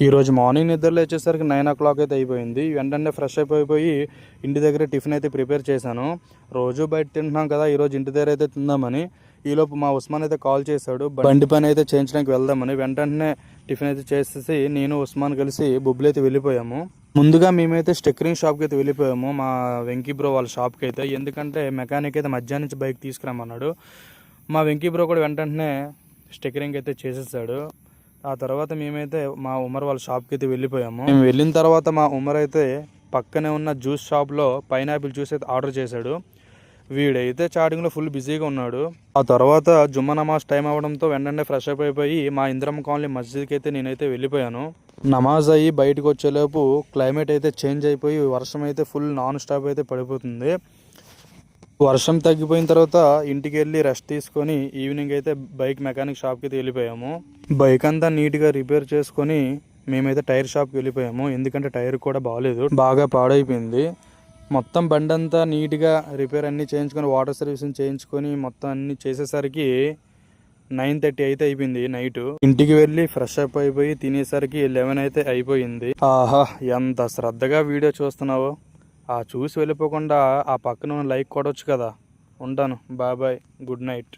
ఈరోజు మార్నింగ్ నిద్రలో వచ్చేసరికి 9 అయితే అయిపోయింది. వెంటనే ఫ్రెష్ అయిపోయి ఇంటి దగ్గర టిఫిన్ అయితే ప్రిపేర్ చేశాను. రోజు బయట తింటున్నాం కదా, ఈరోజు ఇంటి దగ్గర అయితే తిందామని. ఈలోపు మా ఉస్మాన్ అయితే కాల్ చేశాడు, బండి పని అయితే చేయించడానికి వెళ్దామని. వెంటనే టిఫిన్ అయితే చేసేసి నేను ఉస్మాన్ కలిసి బొబ్బులు అయితే వెళ్ళిపోయాము. ముందుగా మేమైతే స్టిక్కరింగ్ షాప్కి అయితే వెళ్ళిపోయాము, మా వెంకీ బ్రో వాళ్ళ షాప్కి అయితే. ఎందుకంటే మెకానిక్ అయితే మధ్యాహ్నం నుంచి బైక్ తీసుకురామన్నాడు. మా వెంకీ బ్రో కూడా వెంటనే స్టిక్కరింగ్ అయితే చేసేసాడు. ఆ తర్వాత మేమైతే మా ఉమర్ వాళ్ళ షాప్కి అయితే వెళ్ళిపోయాము. మేము వెళ్ళిన తర్వాత మా ఉమర్ అయితే పక్కనే ఉన్న జ్యూస్ షాప్లో పైనాపిల్ జ్యూస్ అయితే ఆర్డర్ చేశాడు. వీడైతే చాటింగ్లో ఫుల్ బిజీగా ఉన్నాడు. ఆ తర్వాత జుమ్మా నమాజ్ టైం అవ్వడంతో వెంటనే ఫ్రెష్ అప్ అయిపోయి మా ఇంద్రమ్మ కాలనీ మస్జిద్కి అయితే నేనైతే వెళ్ళిపోయాను. నమాజ్ అయ్యి బయటకు వచ్చేలోపు క్లైమేట్ అయితే చేంజ్ అయిపోయి వర్షం అయితే ఫుల్ నాన్ స్టాప్ అయితే పడిపోతుంది. వర్షం తగ్గిపోయిన తర్వాత ఇంటికి వెళ్ళి రెస్ట్ తీసుకొని ఈవినింగ్ అయితే బైక్ మెకానిక్ షాప్కి అయితే వెళ్ళిపోయాము. బైక్ అంతా నీట్గా రిపేర్ చేసుకొని మేమైతే టైర్ షాప్కి వెళ్ళిపోయాము. ఎందుకంటే టైర్ కూడా బాగాలేదు, బాగా పాడైపోయింది. మొత్తం బండి అంతా నీట్గా రిపేర్ అన్నీ చేయించుకొని వాటర్ సర్వీసింగ్ చేయించుకొని మొత్తం అన్నీ చేసేసరికి 9:30 అయితే అయిపోయింది నైట్. ఇంటికి వెళ్ళి ఫ్రెష్ అప్ అయిపోయి తినేసరికి 11 అయితే అయిపోయింది. ఆహా, ఎంత శ్రద్ధగా వీడియో చూస్తున్నావో. చూసి వెళ్ళిపోకుండా ఆ పక్కన లైక్ కొట్టవచ్చు కదా. ఉంటాను, బాయ్, గుడ్ నైట్.